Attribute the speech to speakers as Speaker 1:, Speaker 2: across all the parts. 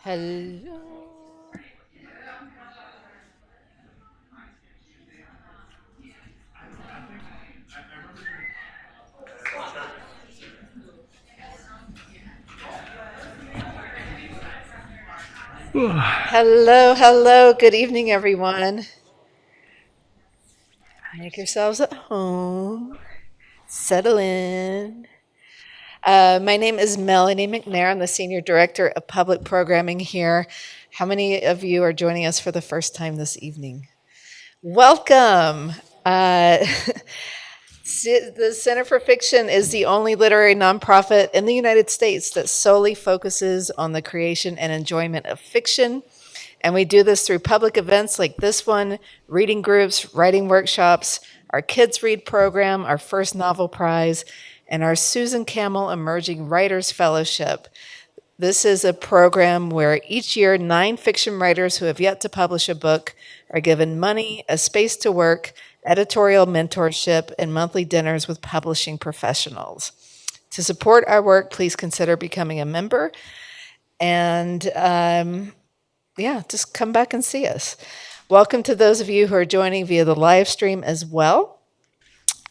Speaker 1: Hello. Hello, hello. Good evening, everyone. Make yourselves at home. Settle in. My name is Melanie McNair. I'm the Senior Director of Public Programming here. How many of you are joining us for the first time this evening? Welcome. Uh, the Center for Fiction is the only literary nonprofit in the United States that solely focuses on the creation and enjoyment of fiction. And we do this through public events like this one, reading groups, writing workshops, our Kids Read program, our first novel prize, and our Susan Campbell Emerging Writers Fellowship. This is a program where each year 9 fiction writers who have yet to publish a book are given money, a space to work, editorial mentorship, and monthly dinners with publishing professionals. To support our work, please consider becoming a member. And just come back and see us. Welcome to those of you who are joining via the live stream as well.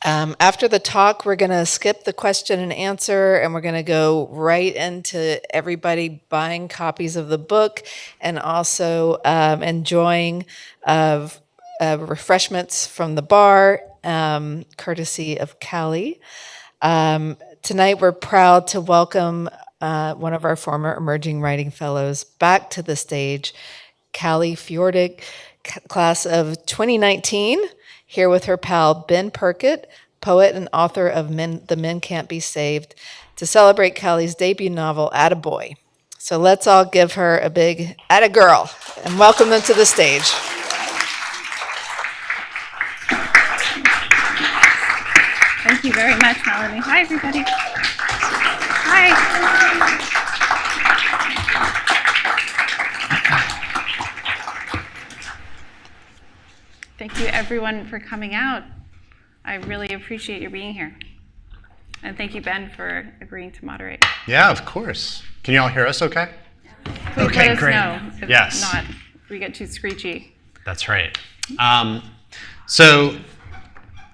Speaker 1: After the talk, we're going to skip the question and answer, and we're going to go right into everybody buying copies of the book and also enjoying refreshments from the bar, courtesy of Callie. Tonight, we're proud to welcome one of our former Emerging Writing Fellows back to the stage, Callie Fiedorek, class of 2019, here with her pal Ben Purkert, poet and author of The Men Can't Be Saved, to celebrate Callie's debut novel, Atta. So let's all give her a big Atta girl and welcome them to the stage.
Speaker 2: Thank you very much, Melanie. Hi, everybody. Hi. Thank you, everyone, for coming out. I really appreciate your being here. And thank you, Ben, for agreeing to moderate.
Speaker 3: Yeah, of course. Can you all hear us okay?
Speaker 2: Please
Speaker 3: okay,
Speaker 2: let us
Speaker 3: great.
Speaker 2: know if
Speaker 3: Yes.
Speaker 2: not, if we get too screechy.
Speaker 3: That's right. So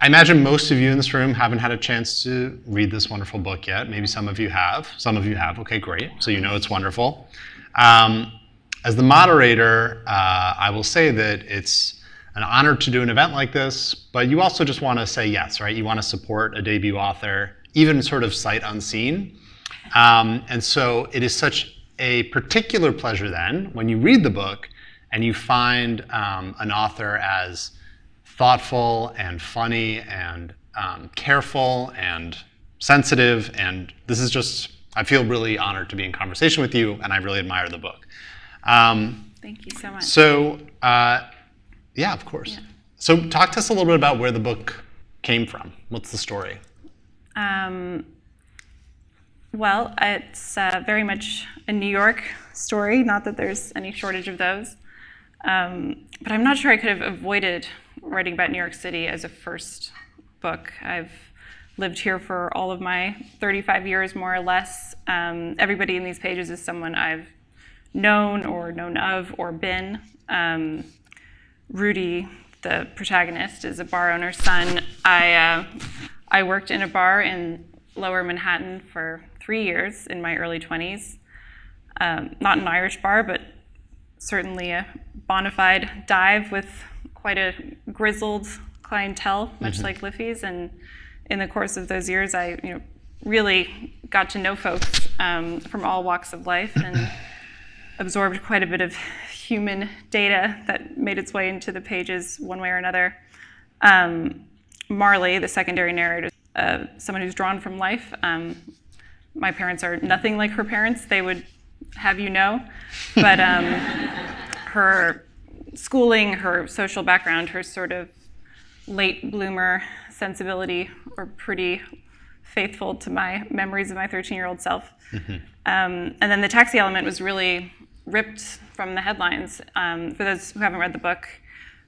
Speaker 3: I imagine most of you in this room haven't had a chance to read this wonderful book yet. Maybe some of you have. Some of you have. Okay, great. So you know it's wonderful. As the moderator, I will say that it's an honor to do an event like this, but you also just want to say yes, right? You want to support a debut author, even sort of sight unseen. And so it is such a particular pleasure then when you read the book and you find an author as thoughtful and funny and careful and sensitive. And this is just, I feel really honored to be in conversation with you, and I really admire the book.
Speaker 2: Thank you so much.
Speaker 3: So, yeah, of course. Yeah. So talk to us a little bit about where the book came from. What's the story?
Speaker 2: Well, it's very much a New York story, not that there's any shortage of those. But I'm not sure I could have avoided writing about New York City as a first book. I've lived here for all of my 35 years, more or less. Everybody in these pages is someone I've known or known of or been. Rudy, the protagonist, is a bar owner's son. I worked in a bar in Lower Manhattan for 3 years in my early 20s. Not an Irish bar, but certainly a bona fide dive with quite a grizzled clientele, much like Liffey's. And in the course of those years, I really got to know folks from all walks of life and absorbed quite a bit of human data that made its way into the pages one way or another. Marley, the secondary narrator, someone who's drawn from life. My parents are nothing like her parents, they would have you know. But her schooling, her social background, her sort of late bloomer sensibility are pretty faithful to my memories of my 13-year-old self. And then the taxi element was really ripped from the headlines. For those who haven't read the book,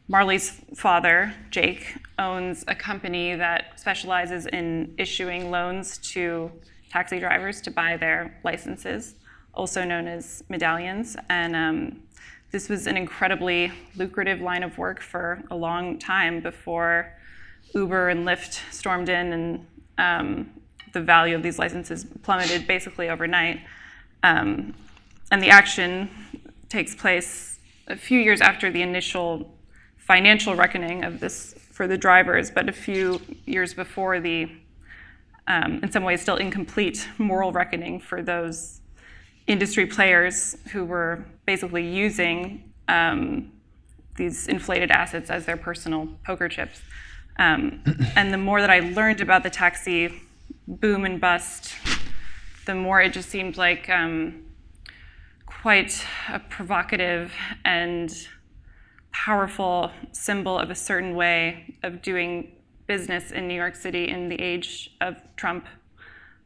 Speaker 2: Marley's father, Jake, owns a company that specializes in issuing loans to taxi drivers to buy their licenses. also known as medallions. And this was an incredibly lucrative line of work for a long time before Uber and Lyft stormed in, and the value of these licenses plummeted basically overnight. And the action takes place a few years after the initial financial reckoning of this for the drivers, but a few years before the, in some ways, still incomplete moral reckoning for those industry players who were basically using these inflated assets as their personal poker chips. And the more that I learned about the taxi boom and bust, the more it just seemed like quite a provocative and powerful symbol of a certain way of doing business in New York City in the age of Trump.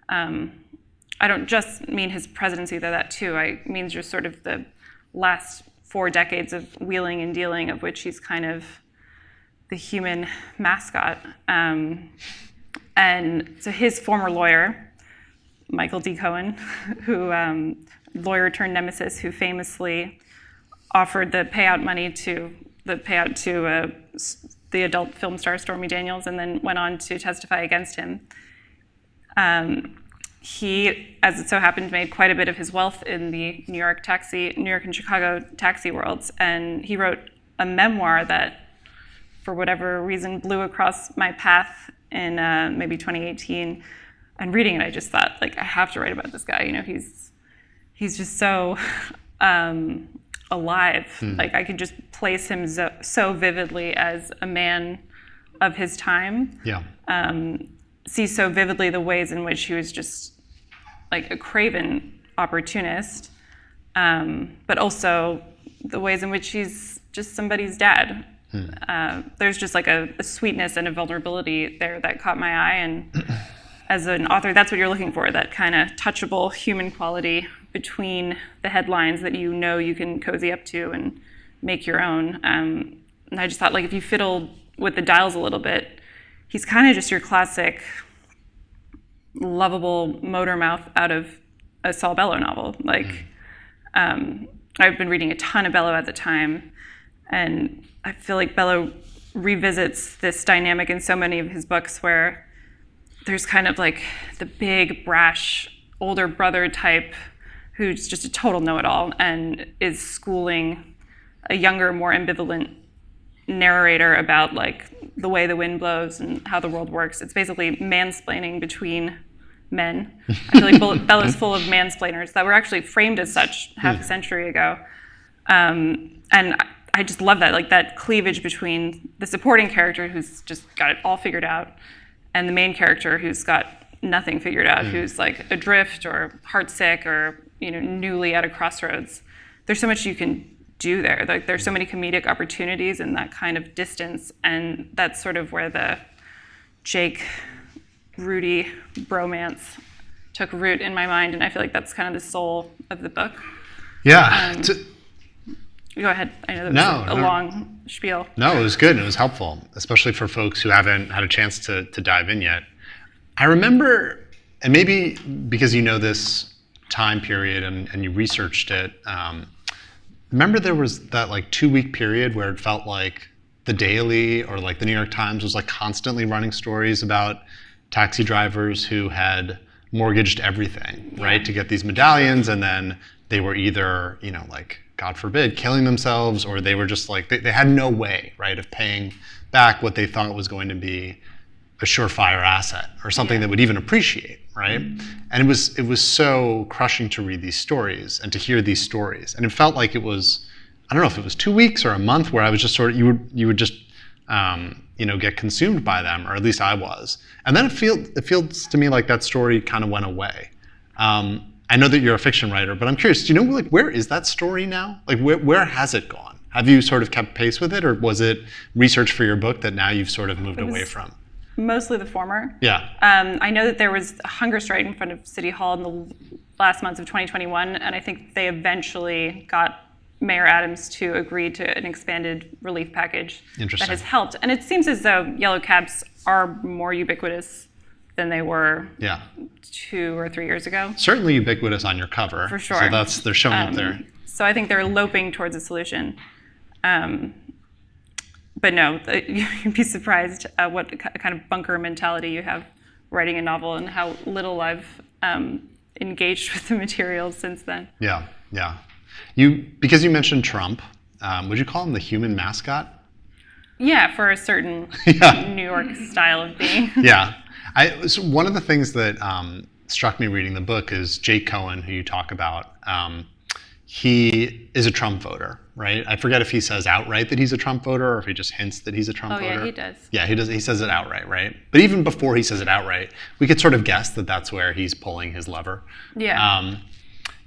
Speaker 2: I don't just mean his presidency, though that too. I mean just sort of the last 4 decades of wheeling and dealing, of which he's kind of the human mascot. And so his former lawyer, Michael D. Cohen, who lawyer turned nemesis, who famously offered the payout to the adult film star Stormy Daniels, and then went on to testify against him. He, as it so happened, made quite a bit of his wealth in the New York and Chicago taxi worlds, and he wrote a memoir that, for whatever reason, blew across my path in maybe 2018. And reading it, I just thought, like, I have to write about this guy. You know, he's just so alive. Like, I could just place him so vividly as a man of his time.
Speaker 3: Yeah.
Speaker 2: See so vividly the ways in which he was just like a craven opportunist, but also the ways in which he's just somebody's dad. There's just like a sweetness and a vulnerability there that caught my eye, and as an author, that's what you're looking for, that kind of touchable human quality between the headlines that you know you can cozy up to and make your own. And I just thought, like, if you fiddled with the dials a little bit, he's kind of just your classic lovable motor mouth out of a Saul Bellow novel. Like, I've been reading a ton of Bellow at the time, and I feel like Bellow revisits this dynamic in so many of his books where there's kind of like the big, brash, older brother type who's just a total know-it-all and is schooling a younger, more ambivalent narrator about like the way the wind blows and how the world works. It's basically mansplaining between men. I feel like Bellow's full of mansplainers that were actually framed as such half a century ago. And I just love that, like that cleavage between the supporting character who's just got it all figured out and the main character who's got nothing figured out, who's like adrift or heartsick or, you know, newly at a crossroads. There's so much you can do there. Like, there's so many comedic opportunities in that kind of distance, and that's sort of where the Jake Rudy bromance took root in my mind, and I feel like that's kind of the soul of the book.
Speaker 3: Yeah.
Speaker 2: Go ahead. I know that was a long spiel.
Speaker 3: No, it was good and it was helpful, especially for folks who haven't had a chance to dive in yet. I remember, and maybe because you know this time period and you researched it, remember there was that like 2-week period where it felt like the Daily or like the New York Times was like constantly running stories about taxi drivers who had mortgaged everything, right, to get these medallions, and then they were either, you know, like, God forbid, killing themselves, or they were just like, they had no way, right, of paying back what they thought was going to be a surefire asset or something that would even appreciate, right? And it was so crushing to read these stories and to hear these stories. And it felt like it was, I don't know if it was 2 weeks or a month where I was just sort of, you would just, you know, get consumed by them, or at least I was. And then it feels to me like that story kind of went away. I know that you're a fiction writer, but I'm curious, do you know, like, where is that story now? Like, where has it gone? Have you sort of kept pace with it, or was it research for your book that now you've sort of moved away from?
Speaker 2: Mostly the former.
Speaker 3: Yeah.
Speaker 2: I know that there was a hunger strike in front of City Hall in the last months of 2021, and I think they eventually got Mayor Adams to agree to an expanded relief package that has helped. And it seems as though yellow cabs are more ubiquitous than they were
Speaker 3: Yeah.
Speaker 2: 2 or 3 years ago.
Speaker 3: Certainly ubiquitous on your cover.
Speaker 2: For sure.
Speaker 3: So they're showing up there.
Speaker 2: So I think they're loping towards a solution. But no, you'd be surprised at what kind of bunker mentality you have writing a novel and how little I've engaged with the materials since then.
Speaker 3: Yeah. Because you mentioned Trump, would you call him the human mascot?
Speaker 2: Yeah, for a certain New York style of being.
Speaker 3: Yeah. So one of the things that struck me reading the book is Jake Cohen, who you talk about. He is a Trump voter, right? I forget if he says outright that he's a Trump voter or if he just hints that he's a Trump voter.
Speaker 2: Oh, yeah, he does.
Speaker 3: Yeah, he does. He says it outright, right? But even before he says it outright, we could sort of guess that that's where he's pulling his lever.
Speaker 2: Yeah.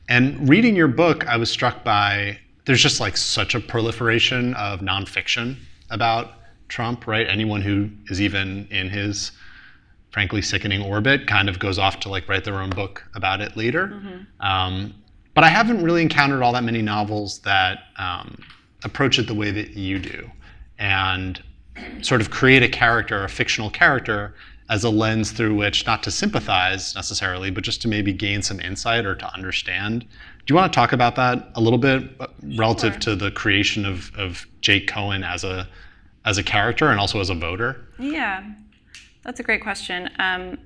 Speaker 3: And reading your book, I was struck by there's just like such a proliferation of nonfiction about Trump, right? Anyone who is even in his frankly sickening orbit kind of goes off to like write their own book about it later. Mm-hmm. But I haven't really encountered all that many novels that approach it the way that you do and sort of create a character, a fictional character, as a lens through which not to sympathize necessarily, but just to maybe gain some insight or to understand. Do you want to talk about that a little bit relative to the creation of Jake Cohen as a character and also as a voter?
Speaker 2: Yeah, that's a great question. I'm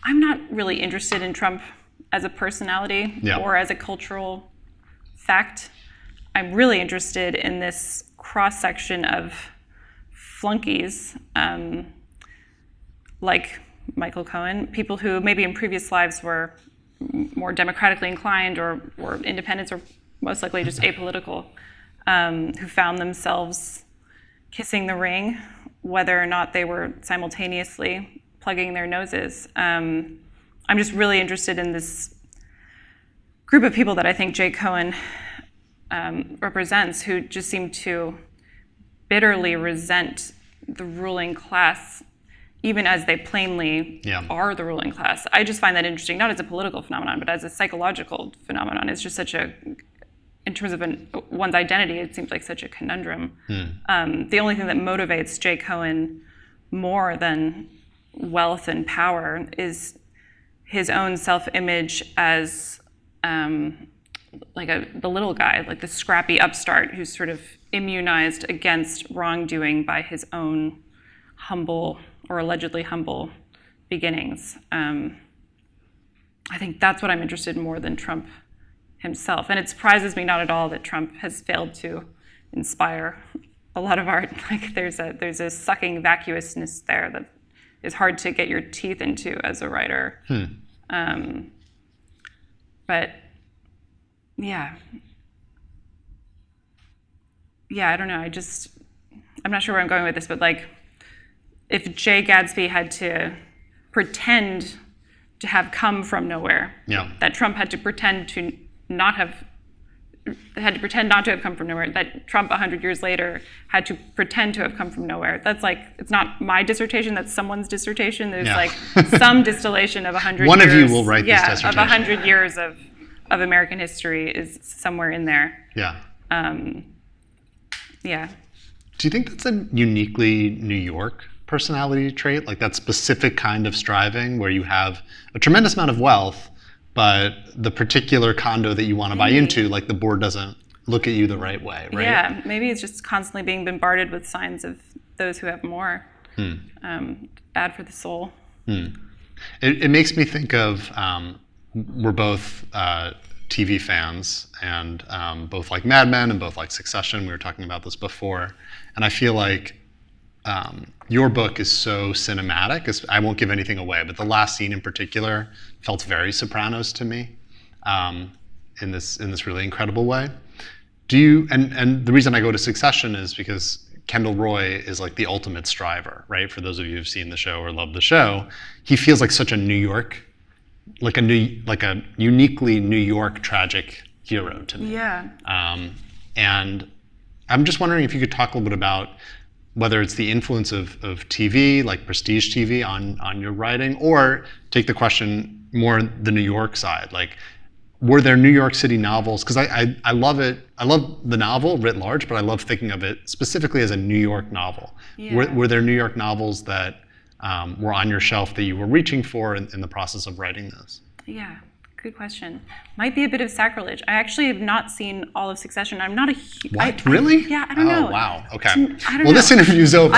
Speaker 2: not really interested in Trump as a personality or as a cultural fact. I'm really interested in this cross-section of flunkies like Michael Cohen, people who maybe in previous lives were more democratically inclined or independents or most likely just apolitical, who found themselves kissing the ring, whether or not they were simultaneously plugging their noses. I'm just really interested in this group of people that I think Jake Cohen represents, who just seem to bitterly resent the ruling class, even as they plainly are the ruling class. I just find that interesting, not as a political phenomenon, but as a psychological phenomenon. It's just such a, in terms of one's identity, it seems like such a conundrum. The only thing that motivates Jake Cohen more than wealth and power is his own self-image as like the little guy, like the scrappy upstart who's sort of immunized against wrongdoing by his own humble or allegedly humble beginnings. I think that's what I'm interested in more than Trump himself. And it surprises me not at all that Trump has failed to inspire a lot of art. Like there's a sucking vacuousness there that is hard to get your teeth into as a writer. But yeah, I don't know. I'm not sure where I'm going with this, but like, if Jay Gatsby had to pretend to have come from nowhere, that Trump had to pretend not to have come from nowhere, that Trump 100 years later had to pretend to have come from nowhere. That's like, it's not my dissertation, that's someone's dissertation. There's like some distillation of 100 years.
Speaker 3: One of you will write this dissertation.
Speaker 2: Of 100 years of American history is somewhere in there.
Speaker 3: Do you think that's a uniquely New York personality trait, like that specific kind of striving where you have a tremendous amount of wealth, but the particular condo that you want to buy into, like the board doesn't look at you the right way, right?
Speaker 2: Yeah, maybe it's just constantly being bombarded with signs of those who have more. Bad for the soul.
Speaker 3: It makes me think of, we're both TV fans and both like Mad Men and both like Succession. We were talking about this before. And I feel like your book is so cinematic. I won't give anything away, but the last scene in particular felt very Sopranos to me in this really incredible way. And the reason I go to Succession is because Kendall Roy is like the ultimate striver, right? For those of you who've seen the show or love the show, he feels like such a New York, like a uniquely New York tragic hero to me.
Speaker 2: Yeah.
Speaker 3: And I'm just wondering if you could talk a little bit about whether it's the influence of TV, like prestige TV on your writing, or take the question more the New York side. Like, were there New York City novels? Because I love it. I love the novel writ large, but I love thinking of it specifically as a New York novel.
Speaker 2: Yeah.
Speaker 3: Were there New York novels that were on your shelf that you were reaching for in the process of writing this?
Speaker 2: Yeah, good question. Might be a bit of sacrilege. I actually have not seen all of Succession. I'm not a
Speaker 3: What? Really?
Speaker 2: Yeah, I don't know.
Speaker 3: Oh, wow. Okay.
Speaker 2: I don't
Speaker 3: Well,
Speaker 2: know.
Speaker 3: this interview's over.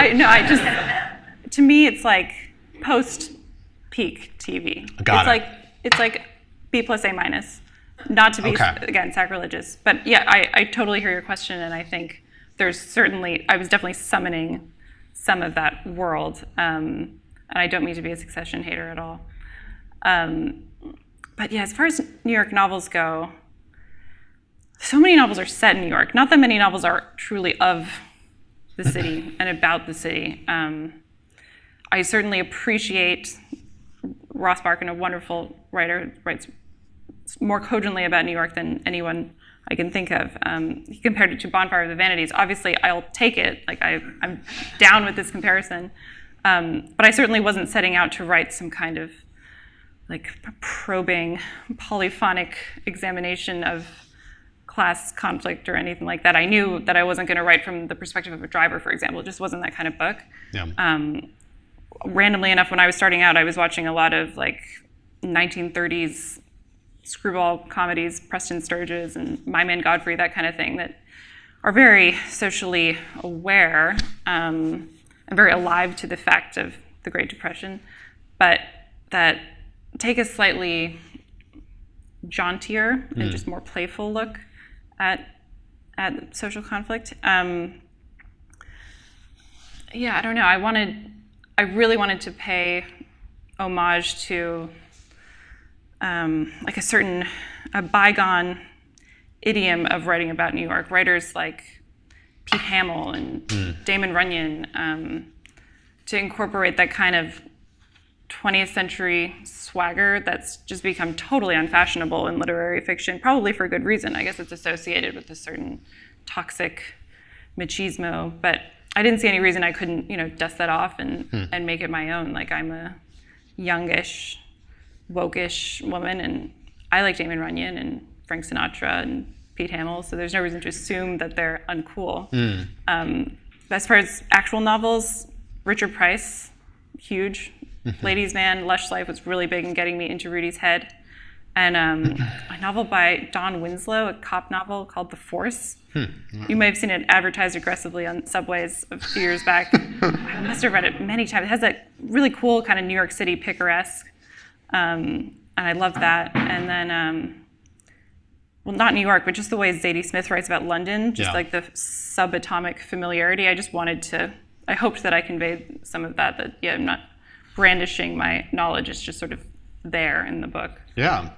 Speaker 2: To me, it's like post-peak TV.
Speaker 3: Got it.
Speaker 2: It's like B plus A minus. Not to be, again, sacrilegious. But yeah, I totally hear your question, and I think I was definitely summoning some of that world. And I don't mean to be a Succession hater at all. But yeah, as far as New York novels go, so many novels are set in New York. Not that many novels are truly of the city and about the city. I certainly appreciate Ross Barkan, a wonderful writer, writes more cogently about New York than anyone I can think of. He compared it to Bonfire of the Vanities. Obviously, I'll take it. Like I'm down with this comparison. But I certainly wasn't setting out to write some kind of like probing, polyphonic examination of class conflict or anything like that. I knew that I wasn't going to write from the perspective of a driver, for example. It just wasn't that kind of book.
Speaker 3: Yeah.
Speaker 2: Randomly enough, when I was starting out, I was watching a lot of like 1930s screwball comedies, Preston Sturges and My Man Godfrey, that kind of thing, that are very socially aware and very alive to the fact of the Great Depression, but that take a slightly jauntier and just more playful look at social conflict. Yeah, I don't know. I really wanted to pay homage to like a bygone idiom of writing about New York. Writers like Pete Hamill and Damon Runyon, to incorporate that kind of 20th century swagger that's just become totally unfashionable in literary fiction, probably for good reason. I guess it's associated with a certain toxic machismo, but I didn't see any reason I couldn't, dust that off and make it my own. Like, I'm a youngish, woke-ish woman, and I like Damon Runyon and Frank Sinatra and Pete Hamill, so there's no reason to assume that they're uncool. As far as actual novels, Richard Price, huge. Ladies' Man, Lush Life was really big in getting me into Rudy's head. And a novel by Don Winslow, a cop novel called The Force. You may have seen it advertised aggressively on subways a few years back. I must have read it many times. It has that really cool kind of New York City picaresque. And I loved that. And then, well, not New York, but just the way Zadie Smith writes about London, just like the subatomic familiarity. I hoped that I conveyed some of that I'm not brandishing my knowledge. It's just sort of there in the book.
Speaker 3: Yeah.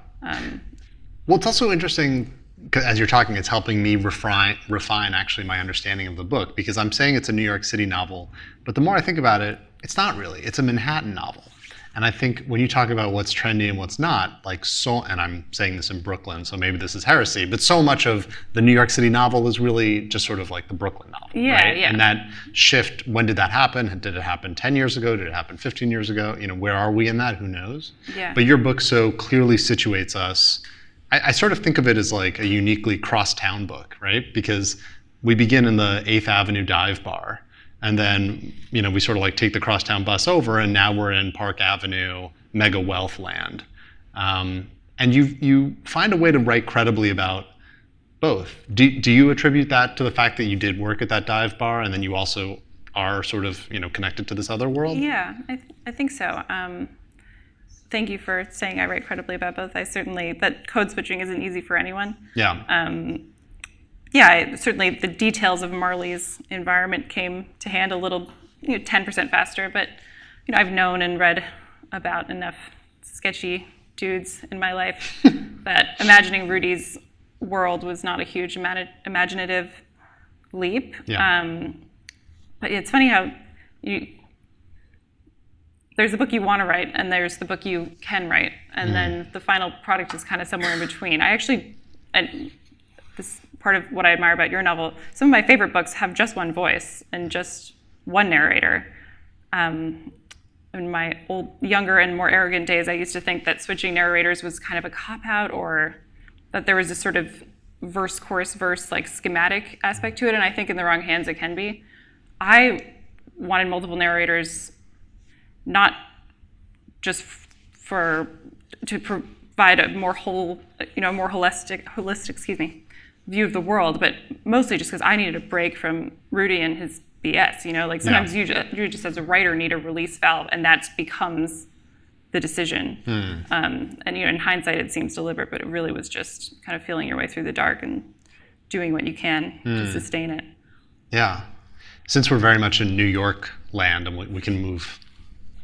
Speaker 3: Well, it's also interesting, 'cause as you're talking, it's helping me refine actually my understanding of the book, because I'm saying it's a New York City novel, but the more I think about it, it's not really. It's a Manhattan novel. And I think when you talk about what's trendy and what's not, and I'm saying this in Brooklyn, so maybe this is heresy, but so much of the New York City novel is really just sort of like the Brooklyn novel, right?
Speaker 2: Yeah.
Speaker 3: And that shift, when did that happen? Did it happen 10 years ago? Did it happen 15 years ago? Where are we in that? Who knows?
Speaker 2: Yeah.
Speaker 3: But your book so clearly situates us. I sort of think of it as like a uniquely crosstown book, right? Because we begin in the 8th Avenue dive bar, and then, we sort of like take the crosstown bus over, and now we're in Park Avenue, mega wealth land. And you find a way to write credibly about both. Do you attribute that to the fact that you did work at that dive bar, and then you also are sort of, connected to this other world?
Speaker 2: Yeah, I think so. Thank you for saying I write credibly about both. That code switching isn't easy for anyone.
Speaker 3: Yeah.
Speaker 2: Certainly the details of Marley's environment came to hand a little, 10% faster, but, I've known and read about enough sketchy dudes in my life that imagining Rudy's world was not a huge imaginative leap.
Speaker 3: Yeah.
Speaker 2: But it's funny how there's the book you want to write, and there's the book you can write, and then the final product is kind of somewhere in between. This part of what I admire about your novel, some of my favorite books have just one voice and just one narrator. In my younger and more arrogant days, I used to think that switching narrators was kind of a cop-out, or that there was a sort of verse, chorus, verse, like schematic aspect to it, and I think in the wrong hands it can be. I wanted multiple narrators not just to provide a more holistic, view of the world, but mostly just because I needed a break from Rudy and his BS. Like sometimes you just as a writer need a release valve, and that becomes the decision. And in hindsight, it seems deliberate, but it really was just kind of feeling your way through the dark and doing what you can to sustain it.
Speaker 3: Yeah. Since we're very much in New York land, and we can move,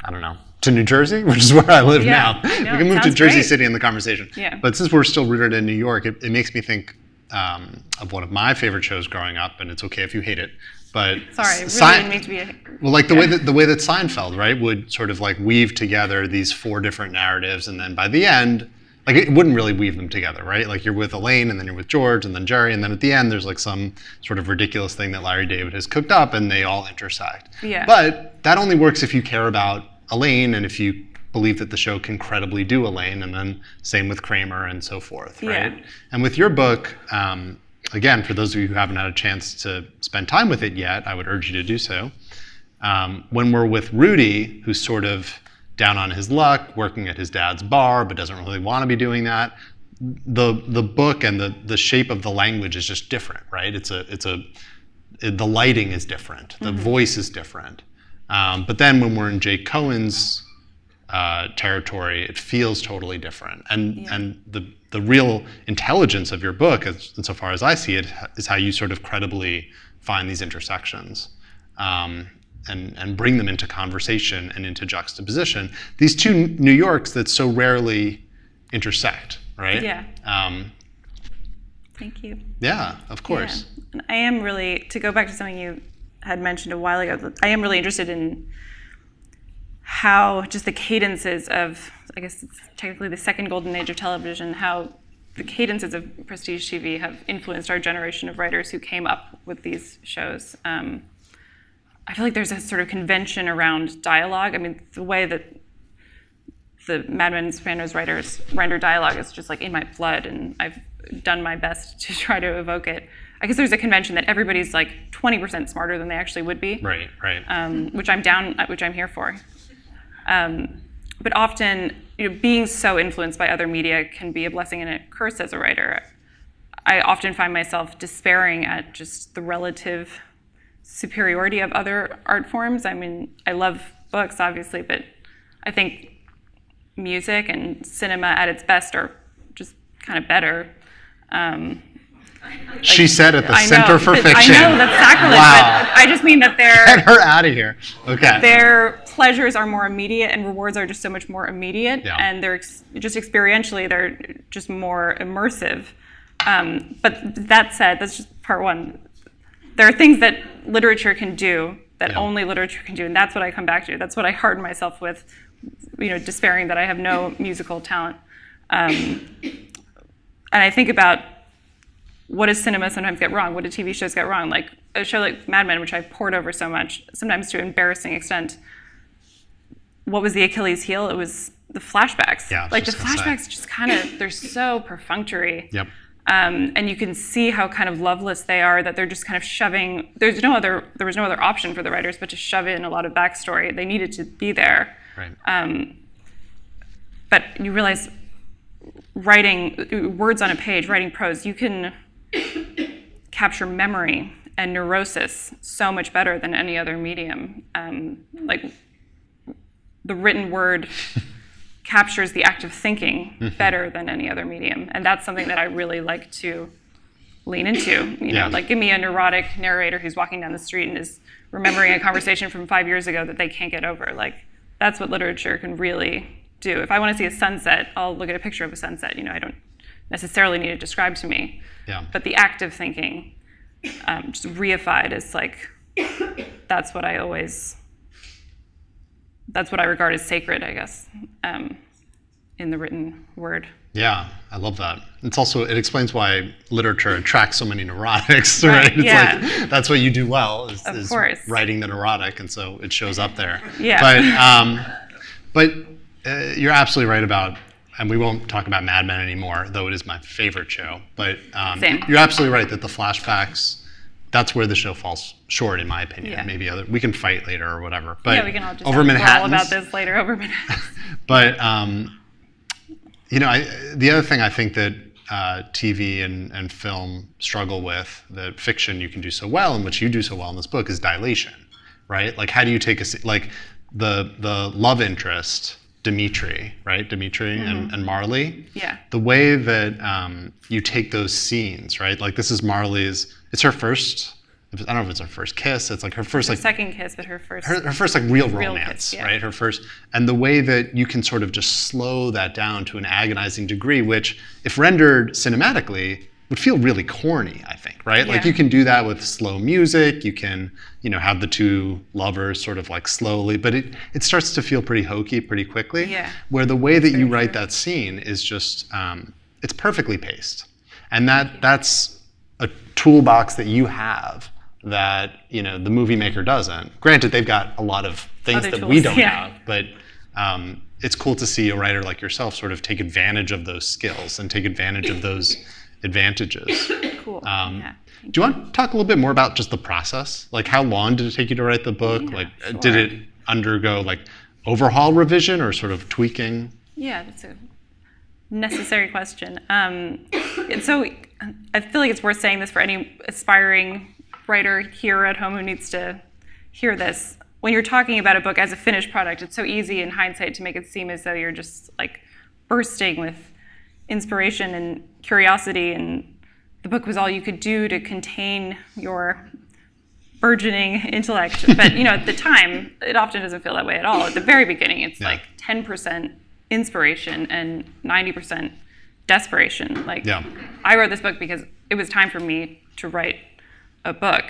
Speaker 3: I don't know, to New Jersey, which is where I live now. We can move to Jersey City in the conversation.
Speaker 2: Yeah.
Speaker 3: But since we're still rooted in New York, it makes me think of one of my favorite shows growing up, and it's okay if you hate it. But
Speaker 2: sorry, it really didn't mean to be.
Speaker 3: Well, like the way that Seinfeld, right, would sort of like weave together these 4 different narratives, and then by the end, like it wouldn't really weave them together, right? Like you're with Elaine, and then you're with George, and then Jerry, and then at the end there's like some sort of ridiculous thing that Larry David has cooked up, and they all intersect.
Speaker 2: Yeah.
Speaker 3: But that only works if you care about Elaine, and if you believe that the show can credibly do Elaine, and then same with Kramer and so forth, right?
Speaker 2: Yeah.
Speaker 3: And with your book, again, for those of you who haven't had a chance to spend time with it yet, I would urge you to do so. When we're with Rudy, who's sort of down on his luck, working at his dad's bar, but doesn't really want to be doing that, the book and the shape of the language is just different, right? The lighting is different, the voice is different. But then when we're in Jake Cohen's territory, it feels totally different. And the real intelligence of your book, insofar as I see it, is how you sort of credibly find these intersections and bring them into conversation and into juxtaposition. These 2 New Yorks that so rarely intersect, right?
Speaker 2: Yeah. Thank you.
Speaker 3: Yeah, of course.
Speaker 2: Yeah. And I am really, to go back to something you had mentioned a while ago, I am really interested in how just the cadences of, I guess it's technically the second golden age of television, how the cadences of prestige TV have influenced our generation of writers who came up with these shows. I feel like there's a sort of convention around dialogue. I mean, the way that the Mad Men and Sopranos writers render dialogue is just like in my blood, and I've done my best to try to evoke it. I guess there's a convention that everybody's like 20% smarter than they actually would be.
Speaker 3: Right.
Speaker 2: Which I'm here for. But often, being so influenced by other media can be a blessing and a curse as a writer. I often find myself despairing at just the relative superiority of other art forms. I mean, I love books, obviously, but I think music and cinema at its best are just kind of better.
Speaker 3: She said at the Center for Fiction.
Speaker 2: I know, that's sacrilege,
Speaker 3: wow.
Speaker 2: But I just mean that
Speaker 3: Get her out of here. Okay.
Speaker 2: Their pleasures are more immediate and rewards are just so much more immediate, and they're just experientially, they're just more immersive. But that said, that's just part one. There are things that literature can do that only literature can do, and that's what I come back to. That's what I harden myself with, despairing that I have no musical talent. And I think about, what does cinema sometimes get wrong? What do TV shows get wrong? Like a show like Mad Men, which I pored over so much, sometimes to an embarrassing extent. What was the Achilles heel? It was the flashbacks.
Speaker 3: Yeah,
Speaker 2: like the flashbacks just kind of, they're so perfunctory.
Speaker 3: Yep.
Speaker 2: And you can see how kind of loveless they are, that they're just kind of shoving, there was no other option for the writers but to shove in a lot of backstory. They needed to be there.
Speaker 3: Right.
Speaker 2: But you realize writing words on a page, writing prose, you can capture memory and neurosis so much better than any other medium. Like the written word captures the act of thinking better than any other medium. And that's something that I really like to lean into. Like give me a neurotic narrator who's walking down the street and is remembering a conversation from 5 years ago that they can't get over. Like that's what literature can really do. If I want to see a sunset, I'll look at a picture of a sunset. I don't necessarily need it described to me.
Speaker 3: Yeah.
Speaker 2: But the act of thinking, just reified, is like, that's what I regard as sacred, I guess, in the written word.
Speaker 3: Yeah, I love that. It explains why literature attracts so many neurotics, right? It's
Speaker 2: yeah.
Speaker 3: like, that's what you do well, is writing the neurotic, and so it shows up there.
Speaker 2: Yeah.
Speaker 3: But you're absolutely right about, and we won't talk about Mad Men anymore, though it is my favorite show, but
Speaker 2: Same.
Speaker 3: You're absolutely right that the flashbacks that's where the show falls short, in my opinion.
Speaker 2: Yeah.
Speaker 3: Maybe we can fight later or whatever. But
Speaker 2: yeah, we can all just
Speaker 3: over
Speaker 2: brawl
Speaker 3: Manhattan
Speaker 2: about this later over Manhattan.
Speaker 3: But the other thing I think that TV and film struggle with, that fiction you can do so well, and which you do so well in this book, is dilation, right? Like, how do you take like the love interest, Dimitri, right? Dimitri and Marley.
Speaker 2: Yeah.
Speaker 3: The way that you take those scenes, right? Like, this is Marley's. It's her first. I don't know if it's her first kiss. It's like her first, like,
Speaker 2: second kiss, but her first.
Speaker 3: Her first, like, real romance,
Speaker 2: kiss, yeah.
Speaker 3: right? Her first, and the way that you can sort of just slow that down to an agonizing degree, which, if rendered cinematically, would feel really corny, I think, right?
Speaker 2: Yeah.
Speaker 3: Like, you can do that with slow music. You can, have the two lovers sort of, like, slowly, but it starts to feel pretty hokey pretty quickly.
Speaker 2: Yeah.
Speaker 3: Where the way that you write
Speaker 2: true.
Speaker 3: that scene is just, it's perfectly paced, and that's a toolbox that you have that the movie maker doesn't. Granted, they've got a lot of things
Speaker 2: Other
Speaker 3: that
Speaker 2: tools,
Speaker 3: we don't
Speaker 2: yeah.
Speaker 3: have, but it's cool to see a writer like yourself sort of take advantage of those skills and take advantage of those advantages.
Speaker 2: Cool.
Speaker 3: Do you want to talk a little bit more about just the process? Like, how long did it take you to write the book?
Speaker 2: Yeah,
Speaker 3: like,
Speaker 2: sure.
Speaker 3: Did it undergo, like, overhaul revision or sort of tweaking?
Speaker 2: Yeah, that's a necessary question. And so I feel like it's worth saying this for any aspiring writer here at home who needs to hear this. When you're talking about a book as a finished product, it's so easy in hindsight to make it seem as though you're just, like, bursting with inspiration and curiosity, and the book was all you could do to contain your burgeoning intellect. But at the time, it often doesn't feel that way at all. At the very beginning, it's like 10% inspiration and 90% desperation. Like, I wrote this book because it was time for me to write a book.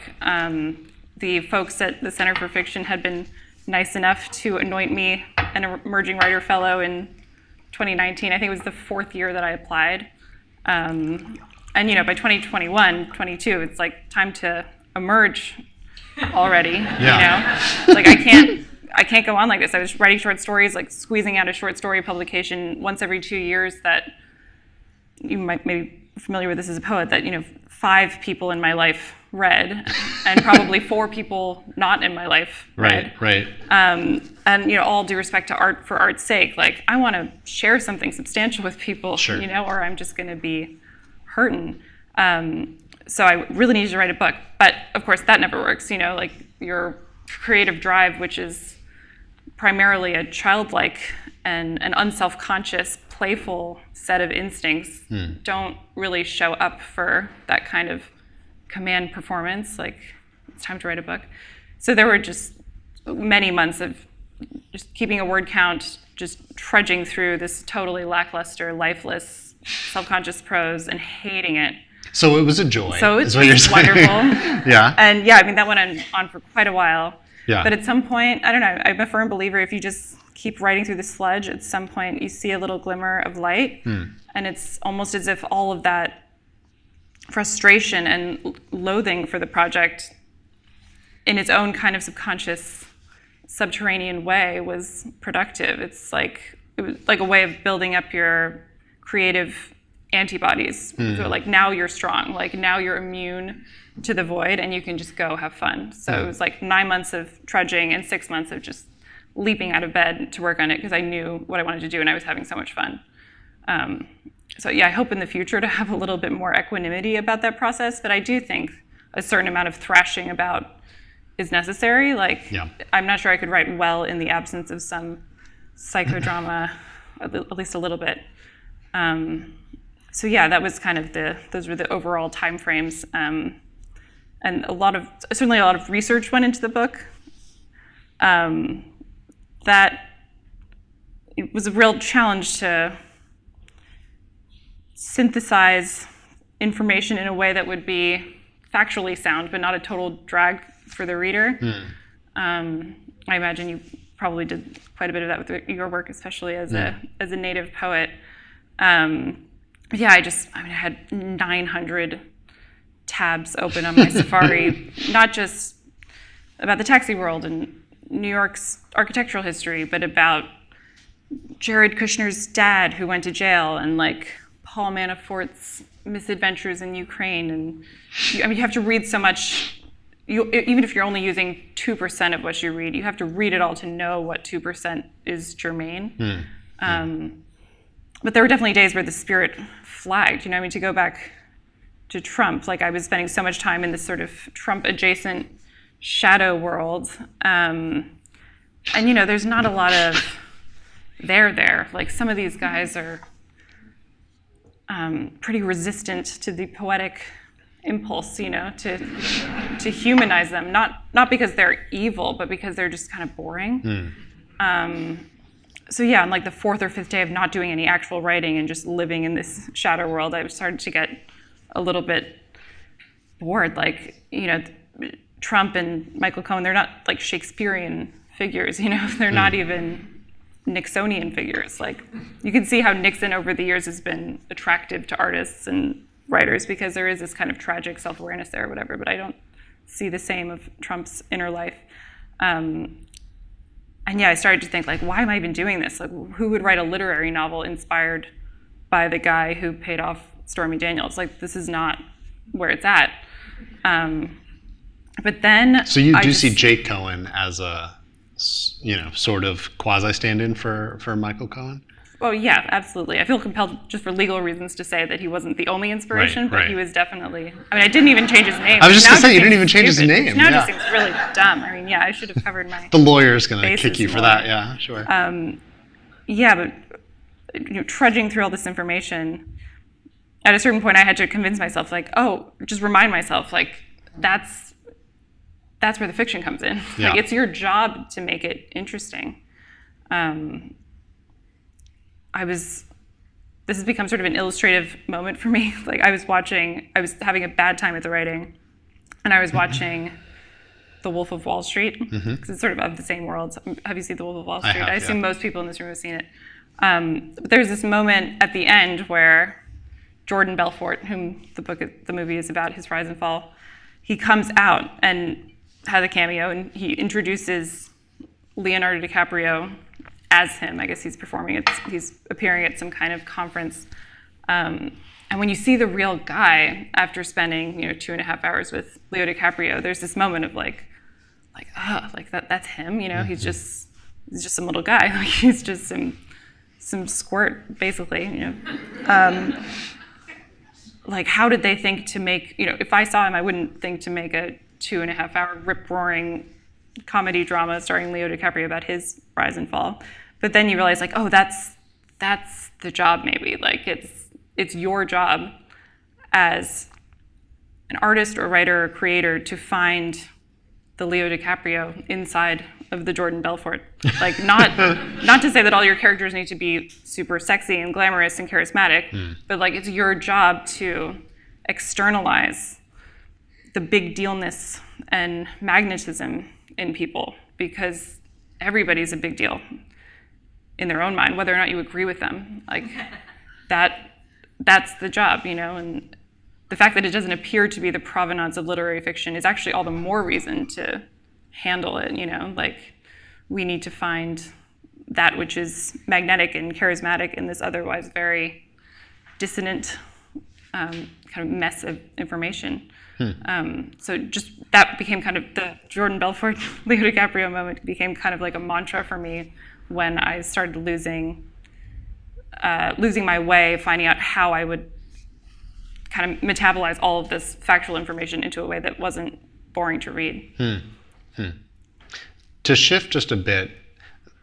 Speaker 2: The folks at the Center for Fiction had been nice enough to anoint me an emerging writer fellow in 2019. I think it was the fourth year that I applied. And by 2021, 22, it's like time to emerge already. Like, I can't go on like this. I was writing short stories, like squeezing out a short story publication once every 2 years that you might maybe be familiar with this as a poet, that 5 people in my life read, and probably 4 people not in my life read.
Speaker 3: Right.
Speaker 2: And all due respect to art for art's sake, like, I want to share something substantial with people,
Speaker 3: Sure.
Speaker 2: Or I'm just going to be hurting. So I really needed to write a book, but of course that never works. Like, your creative drive, which is primarily a childlike and an unself-conscious, playful set of instincts, don't really show up for that kind of command performance. Like, it's time to write a book. So there were just many months of just keeping a word count, just trudging through this totally lackluster, lifeless, self-conscious prose and hating it.
Speaker 3: So it was a joy.
Speaker 2: So it's
Speaker 3: is what you're saying.
Speaker 2: wonderful.
Speaker 3: Yeah.
Speaker 2: And that went on for quite a while.
Speaker 3: Yeah.
Speaker 2: But at some point, I don't know, I'm a firm believer if you just keep writing through the sludge, at some point you see a little glimmer of light. And it's almost as if all of that frustration and loathing for the project in its own kind of subconscious, subterranean way was productive. It was like a way of building up your creative antibodies. So, like, now you're strong, like, now you're immune to the void and you can just go have fun. So it was like 9 months of trudging and 6 months of just leaping out of bed to work on it because I knew what I wanted to do and I was having so much fun. I hope in the future to have a little bit more equanimity about that process, but I do think a certain amount of thrashing about is necessary. Like, I'm not sure I could write well in the absence of some psychodrama, at least a little bit. That was kind of those were the overall timeframes. And certainly a lot of research went into the book. That it was a real challenge to synthesize information in a way that would be factually sound, but not a total drag for the reader. I imagine you probably did quite a bit of that with your work, especially as a native poet. I had 900 tabs open on my Safari, not just about the taxi world and New York's architectural history, but about Jared Kushner's dad who went to jail and, like, Paul Manafort's misadventures in Ukraine, and you have to read so much. Even if you're only using 2% of what you read, you have to read it all to know what 2% is germane. But there were definitely days where the spirit flagged. To go back to Trump, like I was spending so much time in this sort of Trump-adjacent shadow world, and there's not a lot of there. Like some of these guys are pretty resistant to the poetic impulse, to humanize them, not because they're evil, but because they're just kind of boring. So yeah, on like the fourth or fifth day of not doing any actual writing and just living in this shadow world, I started to get a little bit bored. Like, Trump and Michael Cohen, they're not like Shakespearean figures, they're not even Nixonian figures. Like, you can see how Nixon over the years has been attractive to artists and writers because there is this kind of tragic self-awareness there or whatever, but I don't see the same of Trump's inner life. And yeah, I started to think, like, why am I even doing this? Like, who would write a literary novel inspired by the guy who paid off Stormy Daniels? Like, this is not where it's at. But then...
Speaker 3: So you do see Jake Cohen as a, sort of quasi-stand-in for Michael Cohen?
Speaker 2: Oh, yeah, absolutely. I feel compelled just for legal reasons to say that he wasn't the only inspiration, but he was definitely... I didn't even change his name.
Speaker 3: I was just going to say, you didn't even change his name.
Speaker 2: Now it just seems really dumb. I should have covered my...
Speaker 3: The lawyer's going to kick you for that, yeah, sure.
Speaker 2: Yeah, but trudging through all this information, at a certain point I had to convince myself, like, just remind myself, like, that's where the fiction comes in.
Speaker 3: Yeah.
Speaker 2: Like, it's your job to make it interesting. This has become sort of an illustrative moment for me. Like, I was having a bad time with the writing, and I was watching The Wolf of Wall Street, because it's sort of the same world. Have you seen The Wolf of Wall Street? I assume most people in this room have seen it. But there's this moment at the end where Jordan Belfort, whom the movie is about, his rise and fall, he comes out and has a cameo, and he introduces Leonardo DiCaprio as him. I guess he's appearing at some kind of conference. And when you see the real guy after spending 2.5 hours with Leo DiCaprio, there's this moment of that's him. He's just some little guy. Like, he's just some squirt, basically. Like, how did they think to make? If I saw him, I wouldn't think to make a 2.5 hour rip-roaring comedy drama starring Leo DiCaprio about his rise and fall. But then you realize, like, that's the job, maybe. Like, it's your job as an artist or writer or creator to find the Leo DiCaprio inside of the Jordan Belfort. Like, not to say that all your characters need to be super sexy and glamorous and charismatic, but like, it's your job to externalize the big dealness and magnetism in people, because everybody's a big deal in their own mind, whether or not you agree with them. Like, that's the job, and the fact that it doesn't appear to be the provenance of literary fiction is actually all the more reason to handle it. Like, we need to find that which is magnetic and charismatic in this otherwise very dissonant kind of mess of information. So just that became kind of the Jordan Belfort, Leo DiCaprio moment became kind of like a mantra for me when I started losing my way, finding out how I would kind of metabolize all of this factual information into a way that wasn't boring to read.
Speaker 3: To shift just a bit,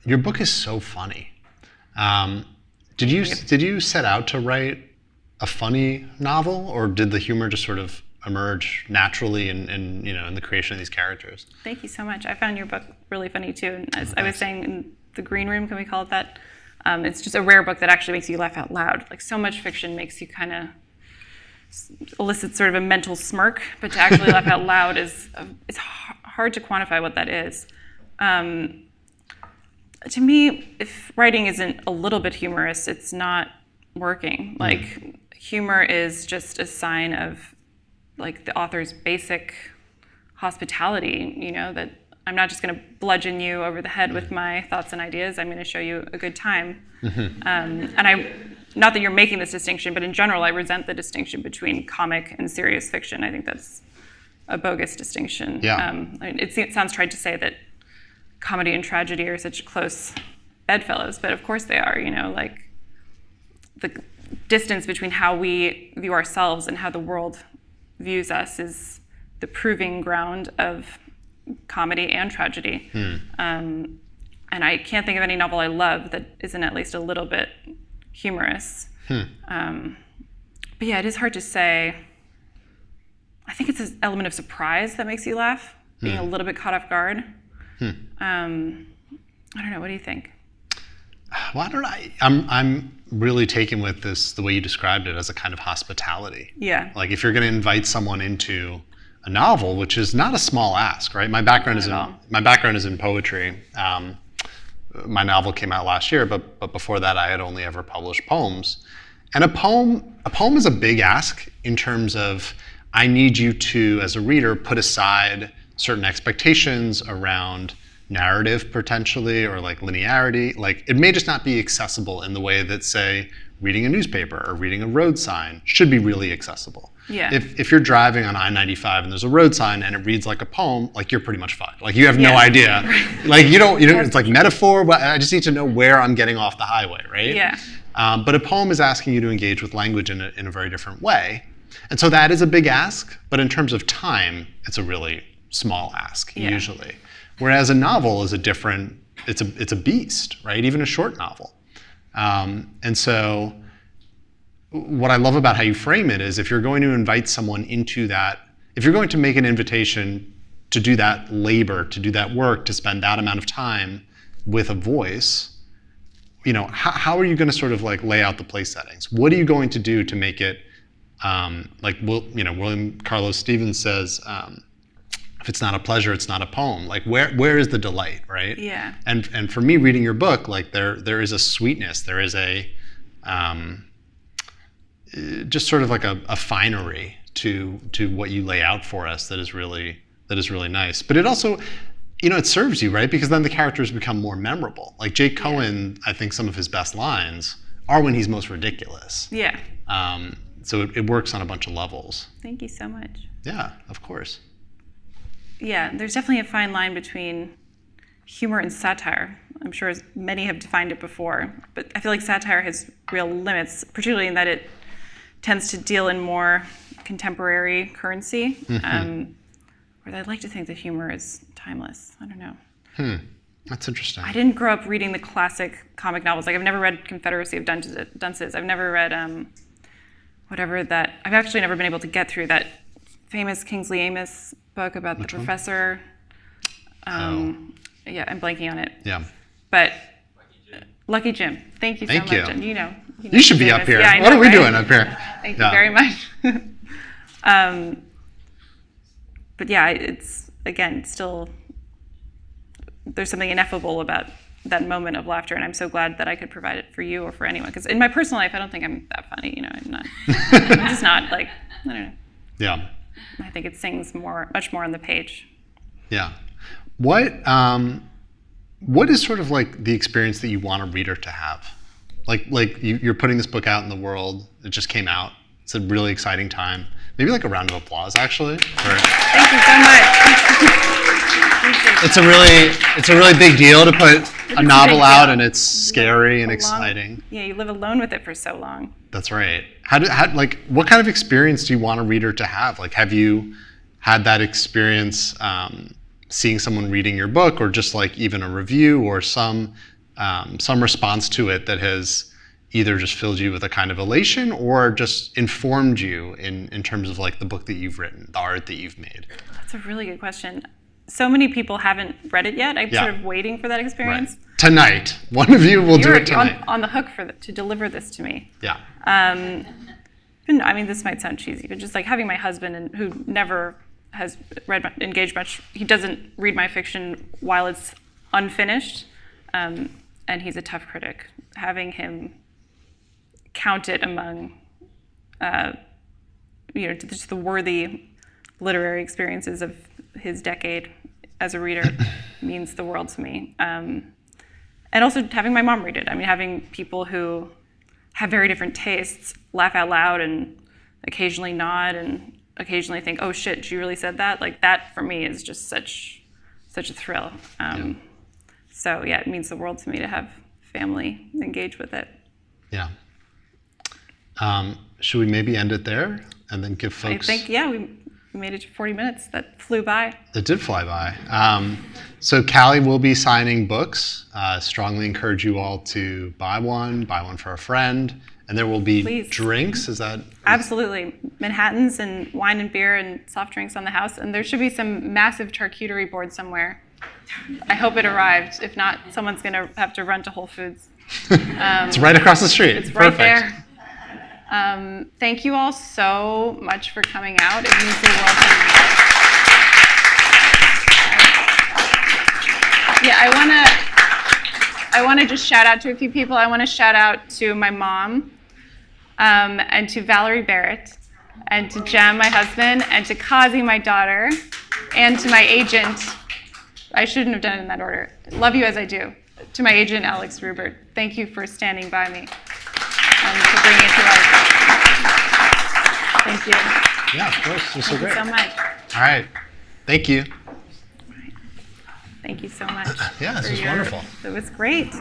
Speaker 3: your book is so funny. Did you set out to write a funny novel, or did the humor just sort of emerge naturally in the creation of these characters?
Speaker 2: Thank you so much. I found your book really funny too. And as I was saying in the green room, can we call it that? It's just a rare book that actually makes you laugh out loud. Like, so much fiction makes you kind of elicits sort of a mental smirk, but to actually laugh out loud it's hard to quantify what that is. To me, if writing isn't a little bit humorous, it's not working. Like, humor is just a sign of, like, the author's basic hospitality, that I'm not just going to bludgeon you over the head with my thoughts and ideas. I'm going to show you a good time. And not that you're making this distinction, but in general, I resent the distinction between comic and serious fiction. I think that's a bogus distinction.
Speaker 3: Yeah.
Speaker 2: I mean, it sounds trite to say that comedy and tragedy are such close bedfellows, but of course they are. Like the distance between how we view ourselves and how the world views us is the proving ground of comedy and tragedy. And I can't think of any novel I love that isn't at least a little bit humorous. But yeah, it is hard to say. I think it's an element of surprise that makes you laugh, being a little bit caught off guard. I don't know. What do you think?
Speaker 3: Well, I don't know. I'm really taken with this, the way you described it, as a kind of hospitality.
Speaker 2: Yeah.
Speaker 3: Like if you're going to invite someone into a novel, which is not a small ask, right? My background is in poetry. My novel came out last year, but before that, I had only ever published poems. And a poem is a big ask in terms of I need you to, as a reader, put aside certain expectations around narrative potentially, or like linearity. Like it may just not be accessible in the way that, say, reading a newspaper or reading a road sign should be really accessible.
Speaker 2: Yeah.
Speaker 3: If you're driving on I-95 and there's a road sign and it reads like a poem, like you're pretty much fucked. Like you have no idea. Like you don't, it's like metaphor, but I just need to know where I'm getting off the highway, right?
Speaker 2: Yeah.
Speaker 3: But a poem is asking you to engage with language in a very different way. And so that is a big ask, but in terms of time, it's a really small ask usually. Whereas a novel is it's a beast, right? Even a short novel. And so what I love about how you frame it is if you're going to invite someone into that, if you're going to make an invitation to do that labor, to do that work, to spend that amount of time with a voice, how are you going to sort of like lay out the place settings? What are you going to do to make it William Carlos Stevens says, if it's not a pleasure, it's not a poem. Like where is the delight, right?
Speaker 2: Yeah.
Speaker 3: And for me, reading your book, like there is a sweetness, there is a just sort of like a finery to what you lay out for us that is really nice. But it also, it serves you, right? Because then the characters become more memorable. Like Jake Cohen, I think some of his best lines are when he's most ridiculous.
Speaker 2: Yeah.
Speaker 3: So it works on a bunch of levels.
Speaker 2: Thank you so much.
Speaker 3: Yeah, of course.
Speaker 2: Yeah, there's definitely a fine line between humor and satire. I'm sure many have defined it before, but I feel like satire has real limits, particularly in that it tends to deal in more contemporary currency. Where I'd like to think that humor is timeless. I don't know.
Speaker 3: That's interesting.
Speaker 2: I didn't grow up reading the classic comic novels. Like I've never read Confederacy of Dunces. I've never read I've actually never been able to get through that famous Kingsley Amis book about the professor. Yeah, I'm blanking on it.
Speaker 3: Yeah.
Speaker 2: But Lucky Jim. Thank you so much.
Speaker 3: You.
Speaker 2: And
Speaker 3: You should be up here.
Speaker 2: Yeah, I know,
Speaker 3: what are we
Speaker 2: right?
Speaker 3: doing up here?
Speaker 2: Thank you very much. But yeah, it's, again, still, there's something ineffable about that moment of laughter, and I'm so glad that I could provide it for you or for anyone. Because in my personal life, I don't think I'm that funny. I'm not. I'm just not, like, I don't know.
Speaker 3: Yeah.
Speaker 2: I think it sings much more on the page.
Speaker 3: Yeah. What is sort of like the experience that you want a reader to have? Like you're putting this book out in the world. It just came out. It's a really exciting time. Maybe like a round of applause, actually.
Speaker 2: Thank you so much.
Speaker 3: It's a really big deal to put a novel out, and it's scary and exciting.
Speaker 2: Yeah, you live alone with it for so long.
Speaker 3: That's right. What kind of experience do you want a reader to have? Like, have you had that experience seeing someone reading your book, or just like even a review or some response to it that has either just filled you with a kind of elation or just informed you in terms of like the book that you've written, the art that you've made?
Speaker 2: That's a really good question. So many people haven't read it yet. I'm sort of waiting for that experience.
Speaker 3: Right. Tonight. One of you will do it tonight.
Speaker 2: On the hook to deliver this to me.
Speaker 3: Yeah.
Speaker 2: I mean, this might sound cheesy, but just like having my husband, who never has engaged much, he doesn't read my fiction while it's unfinished, and he's a tough critic. Having him count it among, just the worthy literary experiences of his decade as a reader means the world to me. And also having my mom read it. I mean, having people who have very different tastes laugh out loud and occasionally nod and occasionally think, oh shit, she really said that? Like that for me is just such a thrill. So yeah, it means the world to me to have family engage with it.
Speaker 3: Yeah. Should we maybe end it there and then give folks...
Speaker 2: I think, yeah, we made it to 40 minutes. That flew by.
Speaker 3: It did fly by. So Callie will be signing books. Strongly encourage you all to buy one for a friend, and there will be
Speaker 2: Please.
Speaker 3: drinks. Is that...
Speaker 2: Absolutely. Manhattans and wine and beer and soft drinks on the house, and there should be some massive charcuterie board somewhere. I hope it arrived. If not, someone's going to have to run to Whole Foods.
Speaker 3: It's right across the street.
Speaker 2: It's
Speaker 3: Perfect.
Speaker 2: right there. Thank you all so much for coming out. It means the world to me. Yeah, I want to just shout out to a few people. I want to shout out to my mom, and to Valerie Barrett, and to Jem, my husband, and to Kazi, my daughter, and to my agent. I shouldn't have done it in that order. Love you as I do. To my agent, Alex Rubert. Thank you for standing by me and for bringing it to life. Thank you.
Speaker 3: Yeah, of course. You're so great.
Speaker 2: Thank you so much.
Speaker 3: All right. Thank you.
Speaker 2: Thank you so much.
Speaker 3: Yeah, this was wonderful.
Speaker 2: It was great.